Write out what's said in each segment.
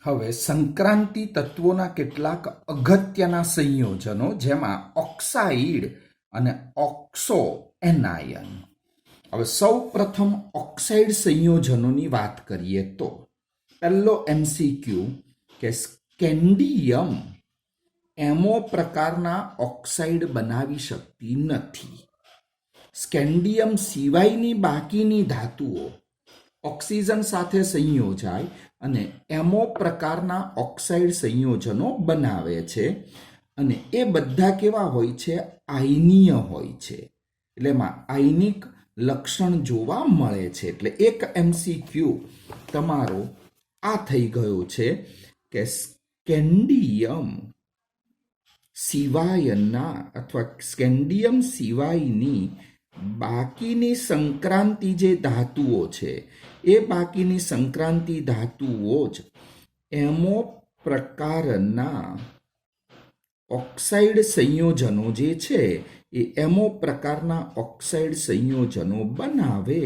હવે સંક્રાંતિ તત્વોના કેટલાક અગત્યના સંયોજનો જેમાં ઓક્સાઇડ અને ઓક્સો એનાયન. હવે સૌ પ્રથમ ઓક્સાઇડ સંયોજનોની વાત કરીએ તો પહેલો MCQ કે સ્કેન્ડિયમ એમો પ્રકારના ઓક્સાઇડ બનાવી શકતી નથી. સ્કેન્ડિયમ સિવાયની બાકીની ધાતુઓ ઓક્સિજન સાથે સંયોજાય અને એમો પ્રકારના ઓક્સાઇડ સંયોજનો બનાવે છે અને એ બધા કેવા હોય છે? આયનીય હોય છે. એટલે એમાં આયનિક લક્ષણ જોવા મળે છે. એટલે એક MCQ તમારો આ થઈ ગયો છે કે સ્કેન્ડિયમ સિવાયના અથવા સ્કેન્ડિયમ સિવાયની બાકીની સંક્રાંતિ જે ધાતુઓ છે એ બાકીની સંક્રાંતિ ધાતુઓ જ એમો પ્રકારના ઓક્સાઇડ સંયોજનો જે છે એ એમો પ્રકારના ઓક્સાઇડ સંયોજનો બનાવે,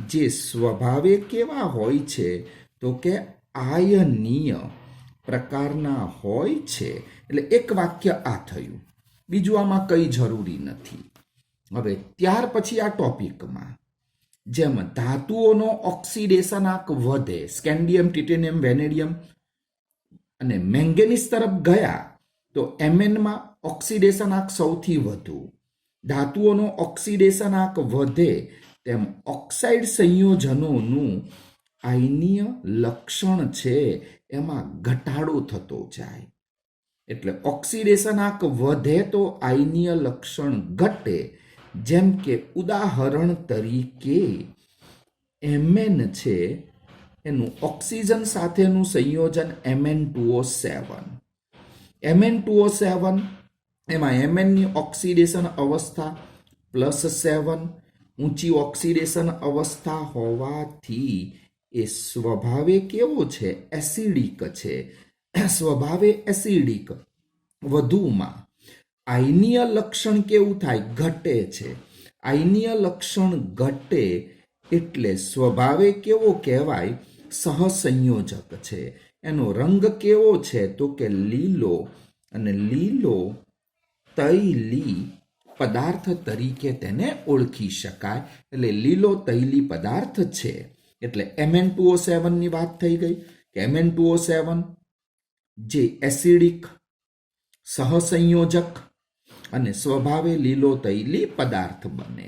જે સ્વભાવે કેવા હોય છે તો કે આયનીય પ્રકારના હોય છે. એટલે એક વાક્ય આ થયું, બીજું આમાં કંઈ જરૂરી નથી. હવે ત્યાર પછી આ ટોપિકમાં જેમ ધાતુઓનો ઓક્સિડેશનાંક વધે, સ્કેન્ડિયમ, ટિટેનિયમ, વેનેડિયમ અને મેંગેનીઝ તરફ ગયા તો એમએનમાં ઓક્સિડેશનાંક સૌથી વધુ. ધાતુઓનો ઓક્સિડેશનાંક વધે તેમ ઓક્સાઇડ સંયોજનોનું આયનીય લક્ષણ છે એમાં ઘટાડો થતો જાય. એટલે ઓક્સિડેશનાંક વધે તો આયનીય લક્ષણ ઘટે. જેમ કે ઉદાહરણ તરીકે એમએન છે એનું ઓક્સિજન સાથેનું સંયોજન Mn2O7. Mn2O7 એમાં એમએનની ઓક્સિડેશન અવસ્થા +7, ઊંચી ઓક્સિડેશન અવસ્થા હોવાથી એ સ્વભાવે કેવો છે? એસિડિક છે. સ્વભાવે એસિડિક. વધુમાં આયનીય લક્ષણ કેવું થાય? ઘટે છે. આયનીય લક્ષણ ઘટે એટલે સ્વભાવે કેવો કહેવાય? સહસંયોજક છે. એનો રંગ કેવો છે તો કે લીલો, અને લીલો તૈલી પદાર્થ તરીકે તેને ઓળખી શકાય. એટલે લીલો તૈલી પદાર્થ છે. એટલે Mn2O7 ની વાત થઈ ગઈ કે Mn2O7 જે એસિડિક, સહસંયોજક અને સ્વભાવે લીલો તૈલી પદાર્થ બને.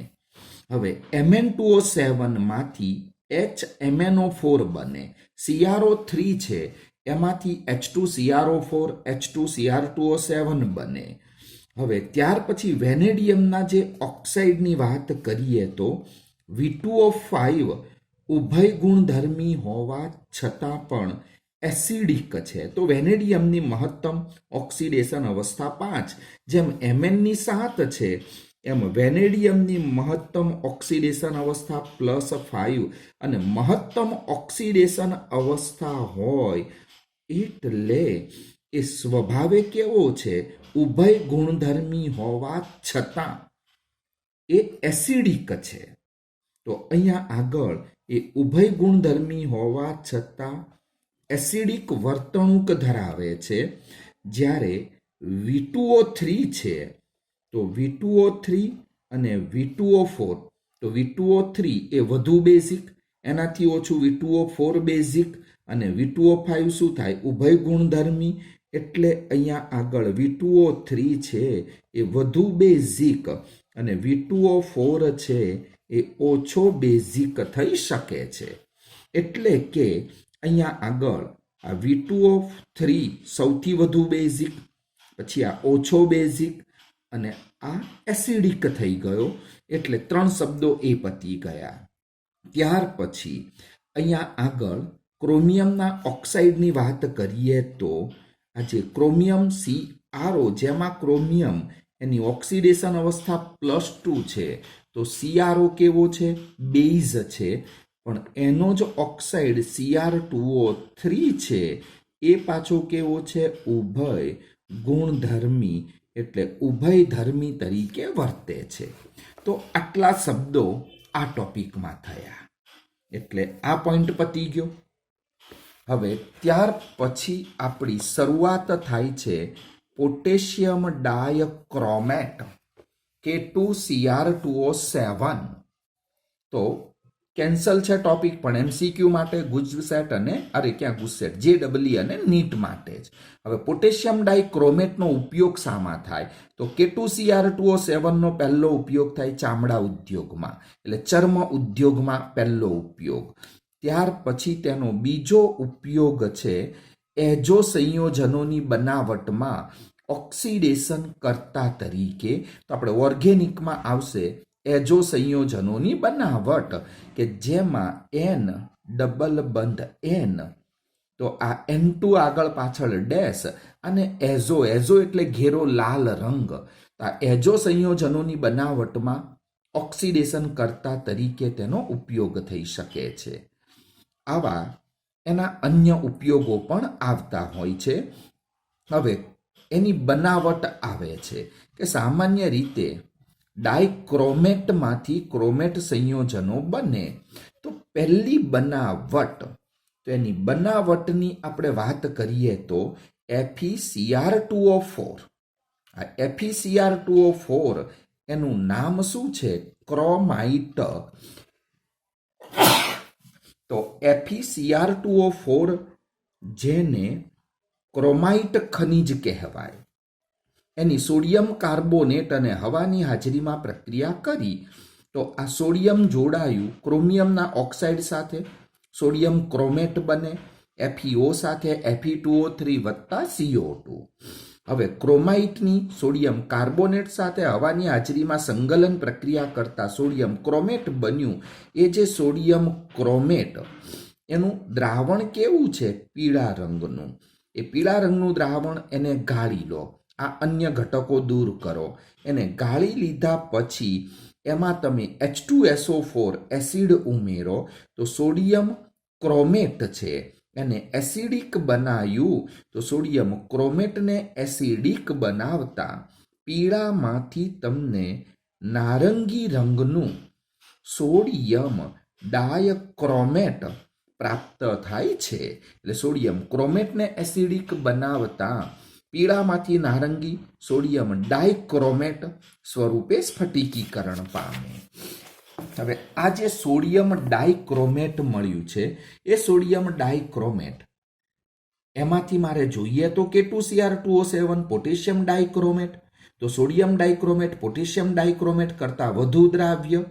હવે Mn2O7 માંથી HMnO4 બને. CrO3 છે એમાંથી H2CrO4, H2Cr2O7 બને. હવે ત્યાર પછી વેનેડિયમના જે ઓક્સાઇડની વાત કરીએ તો V2O5 ઉભય ગુણધર્મી હોવા છતાં પણ એસિડિક છે. તો વેનેડિયમની મહત્તમ ઓક્સિડેશન અવસ્થા 5. જેમ Mnની 7 છે એમ વેનેડિયમની મહત્તમ ઓક્સિડેશન અવસ્થા +5 અને મહત્તમ ઓક્સિડેશન અવસ્થા હોય એટલે એ સ્વભાવે કેવો છે? ઉભય ગુણધર્મી હોવા છતાં એ એસિડિક છે. તો અહીંયા આગળ એ ઉભય ગુણધર્મી હોવા છતાં એસિડિક વર્તણૂક ધરાવે છે. જ્યારે V2O3 છે તો V2O3 અને V2O4, તો V2O3 એ વધુ બેઝિક, એનાથી ઓછું V2O4 બેઝિક, અને V2O5 શું થાય? ઉભય ગુણધર્મી. એટલે અહીંયા આગળ V2O3 છે એ વધુ બેઝિક અને V2O4 છે એ ઓછો બેઝિક થઈ શકે છે. એટલે કે અહીંયા આગળ આ V2O3 સૌથી વધુ બેઝિક, પછી આ ઓછો બેઝિક અને આ એસિડિક થઈ ગયો. એટલે 3 શબ્દો એ પતી ગયા. ત્યાર પછી અહીંયા આગળ ક્રોમિયમના ઓક્સાઇડની વાત કરીએ તો આ જે ક્રોમિયમ CrO, જેમાં ક્રોમિયમ એની ઓક્સિડેશન અવસ્થા +2 છે, તો CrO કેવો છે? બેઝ છે. પણ એનો જ ઓક્સાઇડ Cr2O3 છે એ પાછો કેવો છે? ઉભય ગુણધર્મી, એટલે ઉભયધર્મી તરીકે વર્તે છે. તો આટલા શબ્દો આ ટોપિકમાં થયા. એટલે આ પોઈન્ટ પતી ગયો. હવે ત્યાર પછી આપણી શરૂઆત થાય છે પોટેશિયમ ડાયક્રોમેટ K2Cr2O7. તો કેન્સલ છે ટોપિક, પણ એમસીક્યુ માટે ગુજસેટ અને ગુજસેટ JEE અને નીટ માટે જ. હવે પોટેશિયમ ડાયક્રોમેટનો ઉપયોગ શામાં થાય? તો K2Cr2O7 નો પહેલો ઉપયોગ થાય ચામડા ઉદ્યોગમાં, એટલે ચર્મ ઉદ્યોગમાં પહેલો ઉપયોગ. ત્યાર પછી તેનો બીજો ઉપયોગ છે એજો સંયોજનોની બનાવટમાં ઓક્સિડેશન કરતા તરીકે. તો આપણે ઓર્ગેનિકમાં આવશે એજો સંયોજનોની બનાવટ કે જેમાં N ડબલ બંધ N, તો આ N2 આગળ પાછળ ડેશ અને એઝો એટલે ઘેરો લાલ રંગ. આ એજો સંયોજનોની બનાવટમાં ઓક્સિડેશન કરતા તરીકે તેનો ઉપયોગ થઈ શકે છે. આવા એના અન્ય ઉપયોગો પણ આવતા હોય છે. હવે એની બનાવટ આવે છે કે સામાન્ય રીતે ડાયક્રોમેટમાંથી ક્રોમેટ સંયોજનો બને. તો પહેલી બનાવટ, તો એની બનાવટની આપણે વાત કરીએ તો FeCr2O4. આ FeCr2O4 એનું નામ શું છે? ક્રોમાઇટ. તો FeCr2O4 જેને ક્રોમાઇટ ખનિજ કહેવાય, એની સોડિયમ કાર્બોનેટ અને હવાની હાજરીમાં પ્રક્રિયા કરી તો આ સોડિયમ જોડાયું ક્રોમિયમના ઓક્સાઇડ સાથે, સોડિયમ ક્રોમેટ બને, FeO સાથે Fe2O3 વત્તા CO2. હવે ક્રોમાઇટની સોડિયમ કાર્બોનેટ સાથે હવાની હાજરીમાં સંગલન પ્રક્રિયા કરતા સોડિયમ ક્રોમેટ બન્યું. એ જે સોડિયમ ક્રોમેટ એનું દ્રાવણ કેવું છે? પીળા રંગનું. એ પીળા રંગનું દ્રાવણ એને ગાળી લો, આ અન્ય ઘટકો દૂર કરો. એને ગાળી લીધા પછી એમાં તમે H2SO4 એસિડ ઉમેરો તો સોડિયમ ક્રોમેટ છે એને એસિડિક બનાવ્યું. તો સોડિયમ ક્રોમેટને એસિડિક બનાવતા પીળામાંથી તમને નારંગી રંગનું સોડિયમ ડાયક્રોમેટ પ્રાપ્ત થાય છે. એટલે સોડિયમ ક્રોમેટને એસિડિક બનાવતા પીળામાંથી નારંગી સોડિયમ ડાયક્રોમેટ સ્વરૂપે સ્ફટિકીકરણ પામે. હવે આ જે સોડિયમ ડાયક્રોમેટ મળ્યું છે એ સોડિયમ ડાયક્રોમેટ એમાંથી મારે જોઈએ તો K2Cr2O7 પોટેશિયમ ડાયક્રોમેટ. તો સોડિયમ ડાયક્રોમેટ પોટેશિયમ ડાયક્રોમેટ કરતા વધુ દ્રાવ્ય.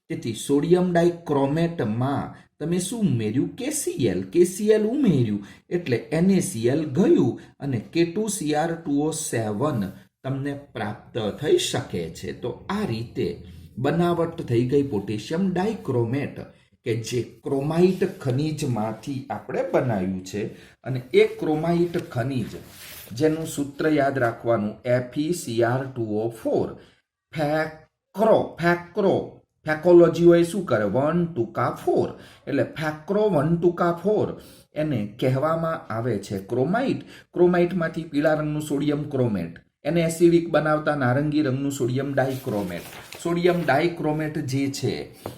તેથી સોડિયમ ડાયક્રોમેટમાં તમે શું ઉમેર્યું? KCl ઉમેર્યું એટલે NaCl ગયું અને K2Cr2O7 તમને પ્રાપ્ત થઈ શકે છે. તો આ રીતે બનાવટ થઈ ગઈ પોટેશિયમ ડાયક્રોમેટ કે જે ક્રોમાઇટ ખનિજમાંથી આપણે બનાવ્યું છે. અને એ ક્રોમાઇટ ખનિજ જેનું સૂત્ર યાદ રાખવાનું FeCr2O4. ફેકોલોજી હોય શું કરે? 1 ટૂંકા 4, એટલે ફેક્રો 1 ટૂંકા 4 એને કહેવામાં આવે છે ક્રોમાઇટ. ક્રોમાઇટમાંથી પીળા રંગનું સોડિયમ ક્રોમેટ, એને એસિડિક બનાવતા નારંગી રંગનું સોડિયમ ડાયક્રોમેટ. સોડિયમ ડાયક્રોમેટ જે છે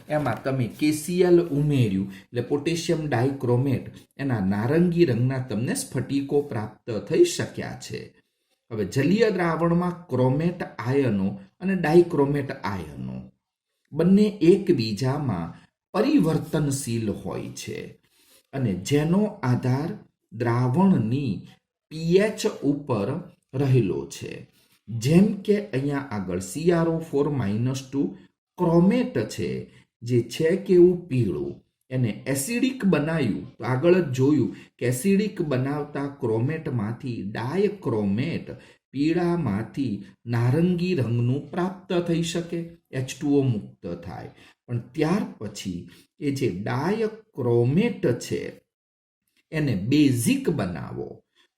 એમાં તમે KCl ઉમેર્યું એટલે પોટેશિયમ ડાયક્રોમેટ એના નારંગી રંગના તમને સ્ફટિકો પ્રાપ્ત થઈ શક્યા છે. હવે જલીય દ્રાવણમાં ક્રોમેટ આયનો અને ડાયક્રોમેટ આયનો બંને એકબીજામાં પરિવર્તનશીલ હોય છે અને જેનો આધાર દ્રાવણની pH ઉપર રહેલો છે. જેમ કે અહીંયા આગળ CrO4-2 ક્રોમેટ છે જે છે કેવું? પીળું. એને એસિડિક બનાવ્યું તો આગળ જ જોયું કે એસિડિક બનાવતા ક્રોમેટમાંથી ડાયક્રોમેટ પીળામાંથી નારંગી રંગનું પ્રાપ્ત થઈ શકે, H2O મુક્ત થાય. પણ ત્યાર પછી એ જે ડાયક્રોમેટ છે એને બેઝિક બનાવો.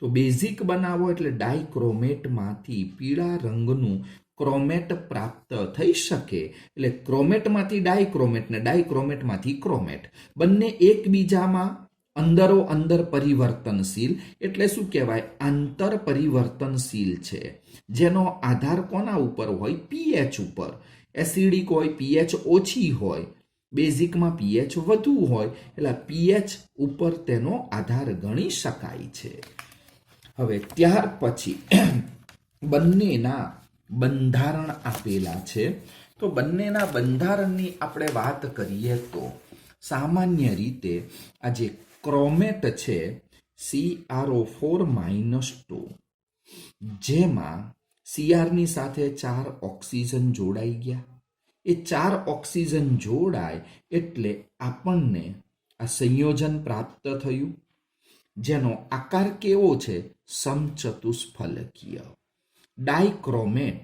તો બેઝિક બનાવો એટલે ડાયક્રોમેટમાંથી પીળા રંગનું ક્રોમેટ પ્રાપ્ત થઈ શકે. એટલે ક્રોમેટમાંથી ડાયક્રોમેટ ને ડાયક્રોમેટમાંથી ક્રોમેટ બંને એકબીજામાં અંદરો અંદર પરિવર્તનશીલ, એટલે શું કહેવાય? આંતર પરિવર્તનશીલ છે. જેનો આધાર કોના ઉપર હોય? pH ઉપર. એસિડિક હોય, pH ઓછી હોય, બેઝિકમાં પીએચ વધુ હોય એટલે પીએચ ઉપર તેનો આધાર ગણી શકાય છે. હવે ત્યાર પછી બંનેના બંધારણ આપેલા છે. તો બંનેના બંધારણની આપણે વાત કરીએ તો સામાન્ય રીતે આ જે ક્રોમેટ છે CrO4-2 જેમાં સીઆરની સાથે 4 ઓક્સિજન જોડાઈ ગયા. એ 4 ઓક્સિજન જોડાય એટલે આપણને આ સંયોજન પ્રાપ્ત થયું જેનો આકાર કેવો છે? સમચતુષ્ફલકીય. Dichromate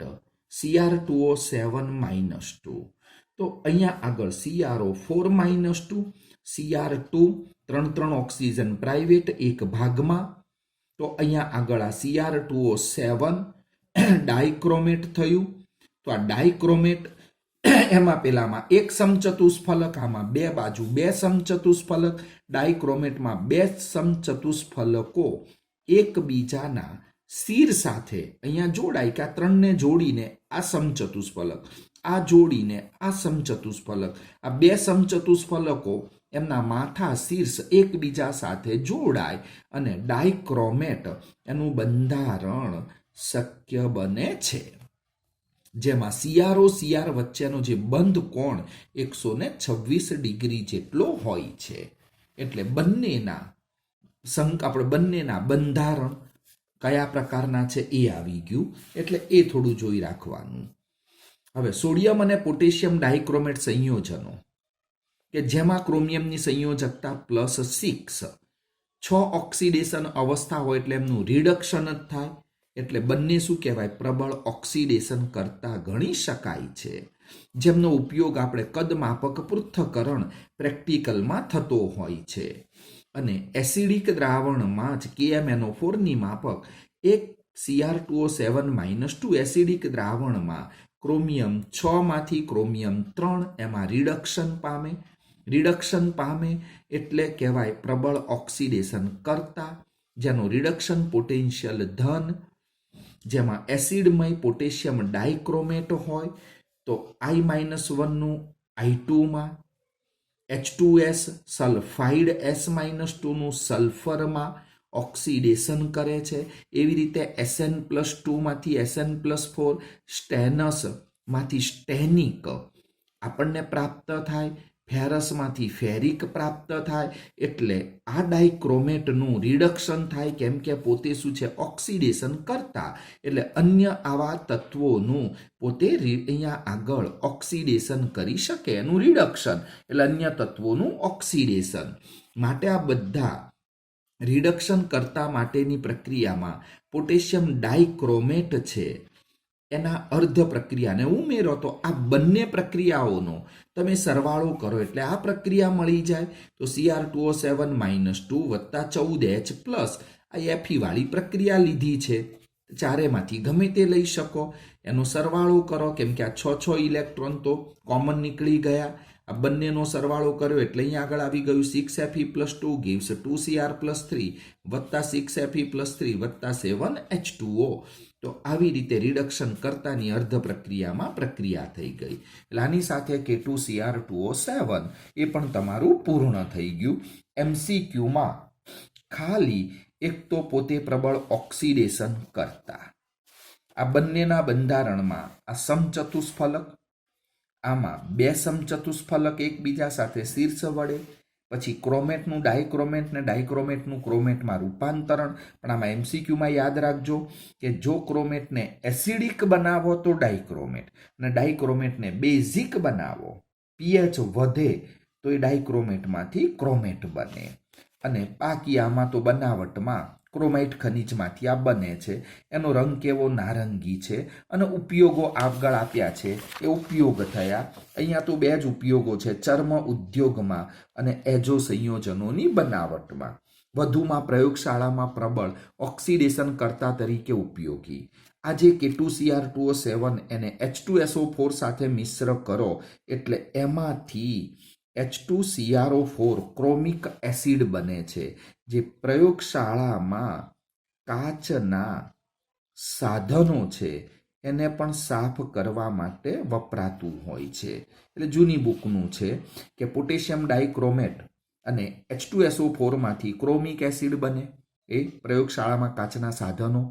Cr2O7-2. તો અહીંયા આગળ CrO4-2, Cr2 3 ઓક્સિજન પ્રાઇવેટ એક ભાગમાં. તો અહીંયા આગળ આ Cr2O7 ડાયક્રોમેટ થયું. તો આ ડાયક્રોમેટ એમાં પેલામાં એક સમચતુષ્ફલક, આમાં બે બાજુ બે સમચતુષ્ફલક. ડાયક્રોમેટમાં બે સમચતુષ્ફલકો એકબીજાના શિર સાથે અહીંયા જોડાય કે આ ત્રણને જોડીને આ સમચતુષ્ફલક, આ જોડીને આ સમચતુષ્ફલક, આ બે સમચતુષ્ફલકો એમના માથા શીર્ષ એકબીજા સાથે જોડાય અને ડાયક્રોમેટ એનું બંધારણ શક્ય બને છે. જેમાં CrO CR વચ્ચેનો જે બંધ કોણ 126 ડિગ્રી જેટલો હોય છે. એટલે બંનેના આપણે બંનેના બંધારણ કયા પ્રકારના છે એ આવી ગયું. એટલે એ થોડું જોઈ રાખવાનું. હવે સોડિયમ અને પોટેશિયમ ડાયક્રોમેટ સંયોજનો કે જેમાં ક્રોમિયમની સંયોજકતા +6, 6 ઓક્સિડેશન અવસ્થા હોય એટલે એમનું રિડક્શન જ થાય. એટલે બંને શું કહેવાય? પ્રબળ ઓક્સિડેશન કરતા ગણી શકાય છે. જેમનો ઉપયોગ આપણે કદમાપક પૃથ્થકરણ પ્રેક્ટિકલમાં થતો હોય છે. અને એસિડિક દ્રાવણમાં જ KMnO4ની માપક એક Cr2O7-2 એસિડિક દ્રાવણમાં ક્રોમિયમ 6 માંથી ક્રોમિયમ 3 એમાં રિડક્શન પામે એટલે કહેવાય પ્રબળ ઓક્સિડેશન કરતા, જેનો રિડક્શન પોટેન્શિયલ ધન. જેમાં એસિડમય પોટેશિયમ ડાયક્રોમેટ હોય તો I-1 નું I2માં, H2S સલ્ફાઇડ S-2 નું સલ્ફરમાં ઓક્સિડેશન કરે છે. એવી રીતે Sn+2 માંથી Sn+4 સ્ટેનસ માંથી સ્ટેનિક આપણને પ્રાપ્ત થાય, ફેરસમાંથી ફેરિક પ્રાપ્ત થાય. એટલે આ ડાયક્રોમેટનું રિડક્શન થાય કેમ કે પોતે શું છે? ઓક્સિડેશન કરતા. એટલે અન્ય આવા તત્વોનું પોતે અહીંયા આગળ ઓક્સિડેશન કરી શકે, એનું રિડક્શન એટલે અન્ય તત્વોનું ઓક્સિડેશન. માટે આ બધા રિડક્શન કરતા માટેની પ્રક્રિયામાં પોટેશિયમ ડાયક્રોમેટ છે એના અર્ધ પ્રક્રિયાને ઉમેરો તો આ બંને પ્રક્રિયાઓનો તમે સરવાળો કરો એટલે આ પ્રક્રિયા મળી જાય. તો Cr2O7-2 વત્તા 14H+ આ Fe વાળી પ્રક્રિયા લીધી છે. ચારેમાંથી ગમે તે લઈ શકો, એનો સરવાળો કરો કેમ કે આ 6 ઇલેક્ટ્રોન તો કોમન નીકળી ગયા. આ બંનેનો સરવાળો કર્યો એટલે અહીંયા આગળ આવી ગયું 6Fe+2 gives 2Cr+3 વત્તા 6Fe+3 વત્તા 7H2O. તો આવી રીતે રિડક્શન કરતાની અર્ધ પ્રક્રિયામાં પ્રક્રિયા થઈ ગઈ. એટલે આની સાથે K2Cr2O7 એ પણ તમારું પૂર્ણ થઈ ગયું. MCQમાં ખાલી એક તો પોતે પ્રબળ ઓક્સિડેશન કરતા, આ બંનેના બંધારણમાં આ સમચતુષ્ફલક, આમાં બે સમચતુષ્ફલક એકબીજા સાથે શીર્ષ વડે, પછી ક્રોમેટનું ડાયક્રોમેટ ને ડાયક્રોમેટનું ક્રોમેટમાં રૂપાંતરણ. પણ આમાં MCQમાં યાદ રાખજો કે જો ક્રોમેટને એસિડિક બનાવો તો ડાયક્રોમેટ, અને ડાયક્રોમેટને બેઝિક બનાવો, pH વધે તો એ ડાયક્રોમેટમાંથી ક્રોમેટ બને. અને બાકી આમાં તો બનાવટમાં ક્રોમાઇટ ખનિજમાંથી આ બને છે. એનો રંગ કેવો? નારંગી છે. અને ઉપયોગો આગળ આપ્યા છે એ ઉપયોગ થયા. અહીંયા તો બે જ ઉપયોગો છે, ચર્મ ઉદ્યોગમાં અને એજો સંયોજનોની બનાવટમાં. વધુમાં પ્રયોગશાળામાં પ્રબળ ઓક્સિડેશન કરતા તરીકે ઉપયોગી. આજે K2Cr2O7 એને H2SO4 સાથે મિશ્ર કરો એટલે એમાંથી H2CrO4 ક્રોમિક એસિડ બને છે, જે પ્રયોગશાળામાં કાચના સાધનો છે એને પણ સાફ કરવા માટે વપરાતું હોય છે. એટલે જૂની બુકનું છે કે પોટેશિયમ ડાયક્રોમેટ અને H2SO4 માંથી ક્રોમિક એસિડ બને, એ પ્રયોગશાળામાં કાચના સાધનો.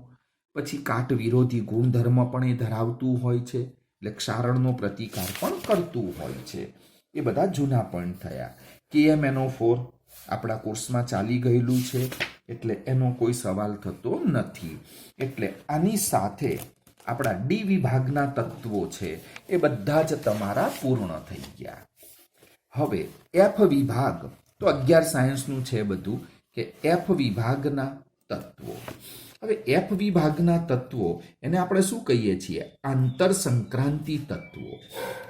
પછી કાટ વિરોધી ગુણધર્મ પણ એ ધરાવતું હોય છે, એટલે ક્ષારણનો પ્રતિકાર પણ કરતું હોય છે. એ બધા જૂના પોઈન્ટ થયા. KMNO4 આપણા કોર્સમાં ચાલી ગયેલું છે, એટલે એનો કોઈ સવાલ થતો નથી. એટલે આની સાથે આપણા ડી વિભાગના તત્વો છે એ બધા જ તમારા પૂર્ણ થઈ ગયા. હવે એફ વિભાગ તો 11 સાયન્સનું છે બધું, કે એફ વિભાગના તત્વો. હવે એફ વિભાગના તત્વો એને આપણે શું કહીએ છીએ? આંતર સંક્રાંતિ તત્વો.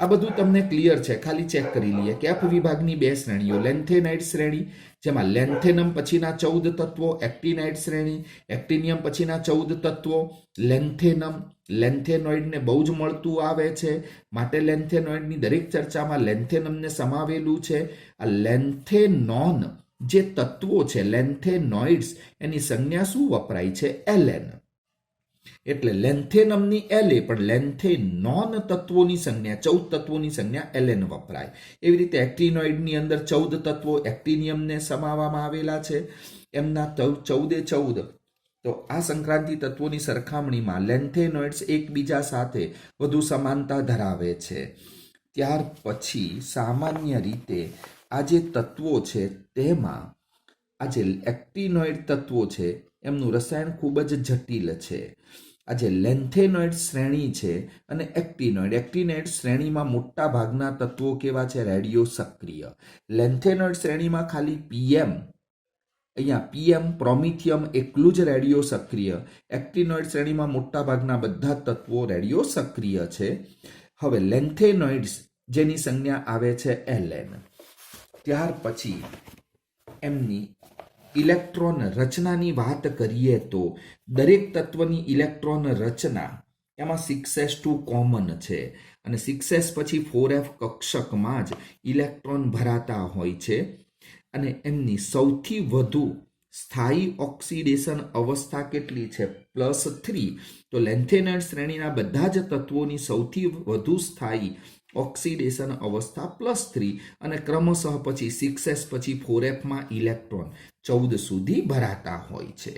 આ બધું તમને ક્લિયર છે, ખાલી ચેક કરી લઈએ કે એફ વિભાગની 2 શ્રેણીઓ: લેન્થેનાઇડ શ્રેણી, જેમાં લેન્થેનમ પછીના 14 તત્વો, એક્ટિનાઇડ શ્રેણી, એક્ટિનિયમ પછીના 14 તત્વો. લેન્થેનોઇડને બહુ જ મળતું આવે છે, માટે લેન્થેનોઇડની દરેક ચર્ચામાં લેન્થેનમને સમાવેલું છે. આ લેન્થેનોન જે તત્વો છે, લેન્થેનોઇડ્સ, એની સંજ્ઞા શું વપરાય છે? Ln. એટલે લેન્થેનમની La, પણ લેન્થેનોન તત્વોની સંજ્ઞા, 14 તત્વોની સંજ્ઞા Ln વપરાય. એવી રીતે એક્ટિનોઇડની અંદર 14 તત્વો એક્ટિનિયમને સમાવવામાં આવેલા છે, એમના 14 તો આ સંક્રાંતિ તત્વોની સરખામણીમાં લેન્થેનોઇડ્સ એકબીજા સાથે વધુ સમાનતા ધરાવે છે. ત્યાર પછી સામાન્ય રીતે આ જે તત્વો છે તેમાં આ જે એક્ટિનોઇડ તત્વો છે એમનું રસાયણ ખૂબ જ જટિલ છે. આ જે લેન્થેનોઇડ શ્રેણી છે અને એક્ટિનોઇડ શ્રેણીમાં મોટા ભાગના તત્વો કેવા છે? રેડિયો સક્રિય. લેન્થેનોઇડ શ્રેણીમાં ખાલી PM, અહીંયા PM પ્રોમિથિયમ એકલું જ રેડિયો સક્રિય. એક્ટિનોઇડ શ્રેણીમાં મોટા ભાગના બધા તત્વો રેડિયો સક્રિય છે. હવે લેન્થેનોઇડ્સ જેની સંજ્ઞા આવે છે Ln. ત્યાર પછી એમની ઇલેક્ટ્રોન રચનાની વાત કરીએ તો દરેક તત્વની ઇલેક્ટ્રોન રચના એમાં 6s2 કોમન છે, અને 6s પછી 4f કક્ષકમાં જ ઇલેક્ટ્રોન ભરાતા હોય છે. અને એમની સૌથી વધુ સ્થાયી ઓક્સિડેશન અવસ્થા કેટલી છે? +3. તો લેન્થેનોઇડ શ્રેણીના બધા જ તત્વોની સૌથી વધુ સ્થાયી ઓક્સિડેશન અવસ્થા +3, અને ક્રમશઃ પછી 6s પછી 4f માં ઇલેક્ટ્રોન 14 સુધી ભરાતા હોય છે.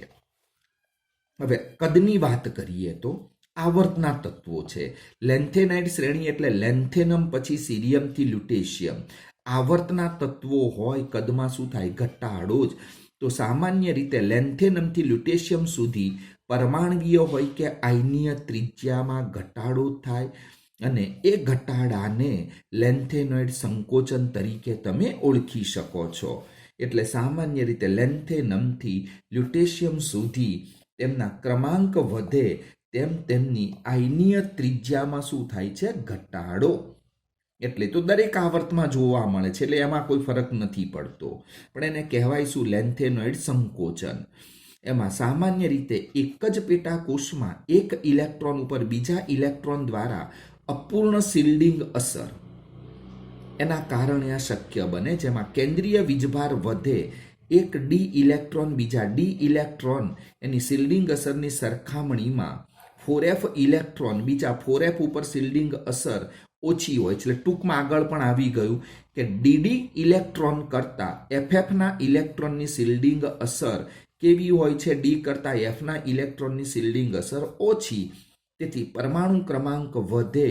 હવે કદની વાત કરીએ તો આવર્તના તત્વો છે. લેન્થેનાઇડ શ્રેણી એટલે લેન્થેનમ પછી સીરિયમથી લ્યુટેશિયમ. આવર્તના તત્વો હોય, કદમાં શું થાય? ઘટાડો જ. તો સામાન્ય રીતે લેન્થેનમથી લ્યુટેશિયમ સુધી પરમાણવીય હોય કે આયનીય ત્રિજ્યામાં ઘટાડો થાય, અને એ ઘટાડાને લેન્થેનોઇડ સંકોચન તરીકે તમે ઓળખી શકો છો. એટલે સામાન્ય રીતે લેન્થેનમથી લ્યુટેશિયમ સુધી તેમના ક્રમાંક વધે તેમ તેમની આયનીય ત્રિજ્યામાં શું થાય છે? ઘટાડો. એટલે તો દરેક આવર્તમાં જોવા મળે છે, એટલે એમાં કોઈ ફરક નથી પડતો, પણ એને કહેવાય શું? લેન્થેનોઇડ સંકોચન. એમાં સામાન્ય રીતે એક જ પેટાકોષમાં એક ઇલેક્ટ્રોન ઉપર બીજા ઇલેક્ટ્રોન દ્વારા અપૂર્ણ શિલ્ડિંગ અસર, એના કારણે આ શક્ય બને, જેમાં કેન્દ્રીય વીજભાર વધે, એક ડી ઇલેક્ટ્રોન બીજા ડી ઇલેક્ટ્રોન એની શિલ્ડિંગ અસરની સરખામણીમાં 4f ઇલેક્ટ્રોન બીજા 4f ઉપર શિલ્ડિંગ અસર ઓછી હોય છે. એટલે ટૂંકમાં આગળ પણ આવી ગયું કે ડીડી ઇલેક્ટ્રોન કરતાં FFના ઇલેક્ટ્રોનની શિલ્ડિંગ અસર કેવી હોય છે? ડી કરતાં એફના ઇલેક્ટ્રોનની શિલ્ડિંગ અસર ઓછી. તેથી પરમાણુ ક્રમાંક વધે,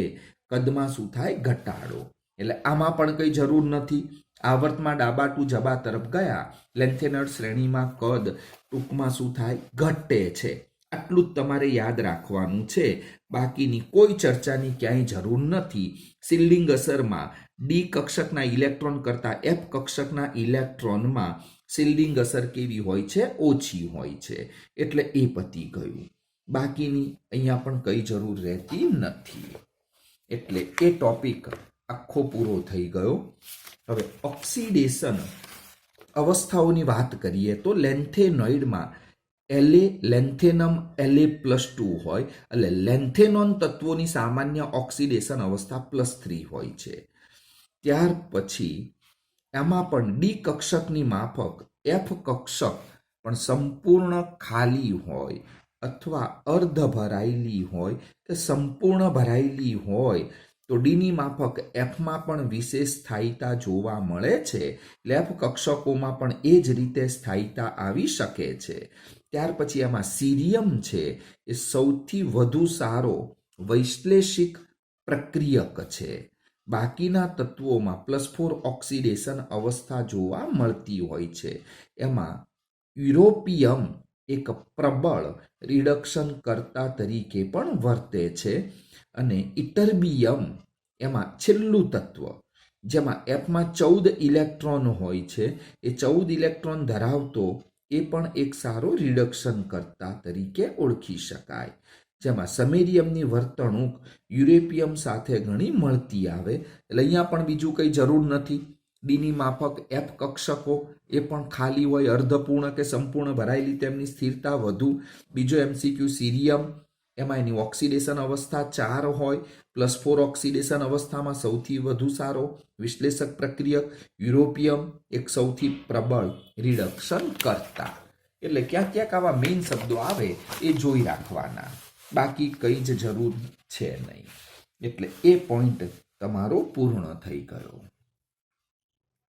કદમાં શું થાય? ઘટાડો. એટલે આમાં પણ કંઈ જરૂર નથી. આવર્તમાં ડાબા ટુ જબા તરફ ગયા, લેન્થેનોઇડ શ્રેણીમાં કદ ટૂંકમાં શું થાય? ઘટે છે. આટલું જ તમારે યાદ રાખવાનું છે, બાકીની કોઈ ચર્ચાની ક્યાંય જરૂર નથી. શિલ્ડિંગ અસરમાં ડી કક્ષકના ઇલેક્ટ્રોન કરતાં એફ કક્ષકના ઇલેક્ટ્રોનમાં શિલ્ડિંગ અસર કેવી હોય છે? ઓછી હોય છે. એટલે એ પતી ગયું. બાકીની અહીંયા પણ કઈ જરૂર રહેતી નથી. એટલે એ ટોપિક આખો પૂરો થઈ ગયો. હવે ઓક્સિડેશન અવસ્થાઓની વાત કરીએ તો લેન્થેનોઇડમાં La, લેન્થેનમ La+2 હોય, એટલે લેન્થેનોન તત્વોની સામાન્ય ઓક્સિડેશન અવસ્થા +3 હોય છે. ત્યાર પછી એમાં પણ ડી કક્ષકની માફક એફ કક્ષક પણ સંપૂર્ણ ખાલી હોય, અથવા અર્ધ ભરાયેલી હોય કે સંપૂર્ણ ભરાયેલી હોય તો ડીની માફક એફમાં પણ વિશેષ સ્થાયીતા જોવા મળે છે. એટલે એફ કક્ષકોમાં પણ એ જ રીતે સ્થાયીતા આવી શકે છે. ત્યાર પછી એમાં સીરિયમ છે એ સૌથી વધુ સારો વૈશ્લેષિક પ્રક્રિયક છે. બાકીના તત્વોમાં +4 ઓક્સિડેશન અવસ્થા જોવા મળતી હોય છે. એમાં યુરોપિયમ એક પ્રબળ રિડક્શન કર્તા તરીકે પણ વર્તે છે અને ઇટર્બિયમ એમાં છેલ્લું તત્વ જેમાં એફમાં 14 ઇલેક્ટ્રોન હોય છે એ 14 ઇલેક્ટ્રોન ધરાવતો એ પણ એક સારો રિડક્શન કર્તા તરીકે ઓળખી શકાય. જેમાં સમેરિયમની વર્તણૂક યુરેપિયમ સાથે ઘણી મળતી આવે. એટલે અહીંયા પણ બીજું કંઈ જરૂર નથી. ડીની માફક એફ કક્ષકો એ પણ ખાલી હોય, અર્ધપૂર્ણ કે સંપૂર્ણ ભરાયેલી તેમની સ્થિરતા વધુ. બીજો એમસીક્યુ સીરિયમ, એમાં એની ઓક્સિડેશન અવસ્થા 4 હોય. +4 ઓક્સિડેશન અવસ્થામાં સૌથી વધુ સારો વિશ્લેષક પ્રક્રિયક. યુરોપિયમ એક સૌથી પ્રબળ રિડક્શન કરતા. એટલે ક્યાંક ક્યાંક આવા મેઇન શબ્દો આવે એ જોઈ રાખવાના, બાકી કંઈ જ જરૂર છે નહીં. એટલે એ પોઈન્ટ તમારો પૂર્ણ થઈ ગયો.